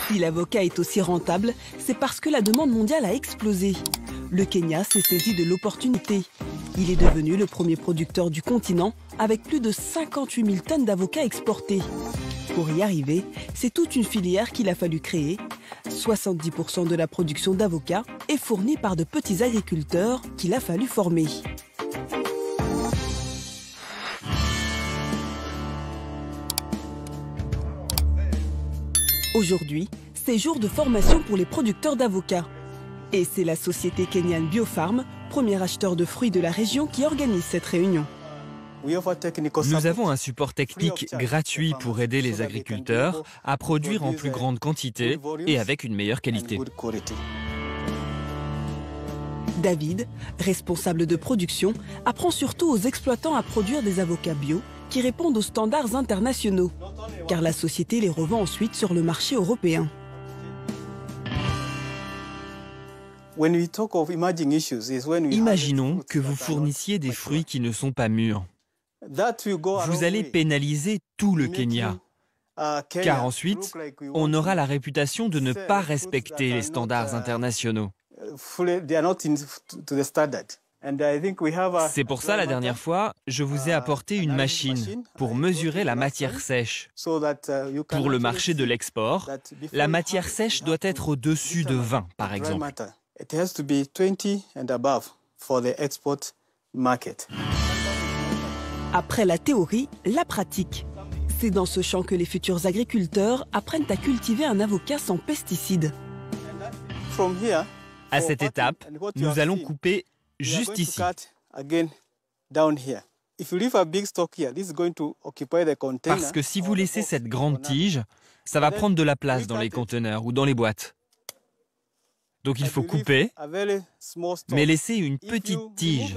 Si l'avocat est aussi rentable, c'est parce que la demande mondiale a explosé. Le Kenya s'est saisi de l'opportunité. Il est devenu le premier producteur du continent avec plus de 58 000 tonnes d'avocats exportés. Pour y arriver, c'est toute une filière qu'il a fallu créer. 70% de la production d'avocats est fournie par de petits agriculteurs qu'il a fallu former. Aujourd'hui, c'est jour de formation pour les producteurs d'avocats. Et c'est la société kenyane Biofarm, premier acheteur de fruits de la région, qui organise cette réunion. Nous avons un support technique gratuit pour aider les agriculteurs à produire en plus grande quantité et avec une meilleure qualité. David, responsable de production, apprend surtout aux exploitants à produire des avocats bio qui répondent aux standards internationaux, car la société les revend ensuite sur le marché européen. Imaginons que vous fournissiez des fruits qui ne sont pas mûrs. Vous allez pénaliser tout le Kenya, car ensuite, on aura la réputation de ne pas respecter les standards internationaux. C'est pour ça, la dernière fois, je vous ai apporté une machine pour mesurer la matière sèche. Pour le marché de l'export, la matière sèche doit être au-dessus de 20, par exemple. Après la théorie, la pratique. C'est dans ce champ que les futurs agriculteurs apprennent à cultiver un avocat sans pesticides. À cette étape, nous allons couper juste ici. Parce que si vous laissez cette grande tige, ça va prendre de la place dans les conteneurs ou dans les boîtes. Donc il faut couper, mais laisser une petite tige.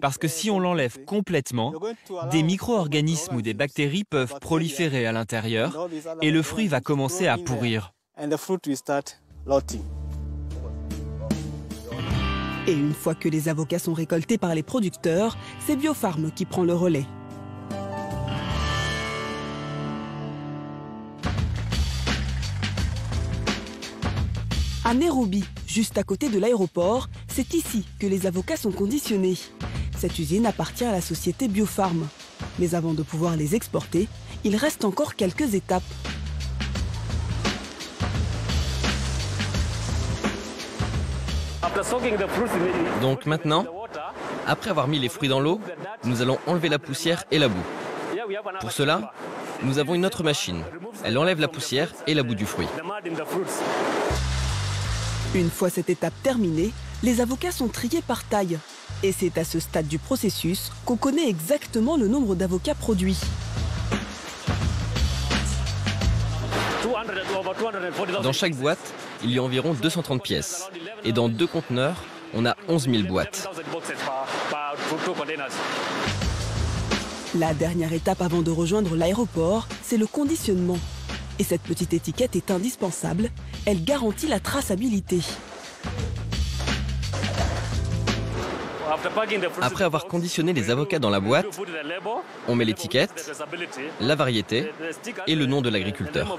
Parce que si on l'enlève complètement, des micro-organismes ou des bactéries peuvent proliférer à l'intérieur et le fruit va commencer à pourrir. Et une fois que les avocats sont récoltés par les producteurs, c'est Biofarm qui prend le relais. À Nairobi, juste à côté de l'aéroport, c'est ici que les avocats sont conditionnés. Cette usine appartient à la société Biofarm. Mais avant de pouvoir les exporter, il reste encore quelques étapes. Donc maintenant, après avoir mis les fruits dans l'eau, nous allons enlever la poussière et la boue. Pour cela, nous avons une autre machine. Elle enlève la poussière et la boue du fruit. Une fois cette étape terminée, les avocats sont triés par taille. Et c'est à ce stade du processus qu'on connaît exactement le nombre d'avocats produits. Dans chaque boîte, il y a environ 230 pièces. Et dans 2 conteneurs, on a 11 000 boîtes. La dernière étape avant de rejoindre l'aéroport, c'est le conditionnement. Et cette petite étiquette est indispensable. Elle garantit la traçabilité. Après avoir conditionné les avocats dans la boîte, on met l'étiquette, la variété et le nom de l'agriculteur.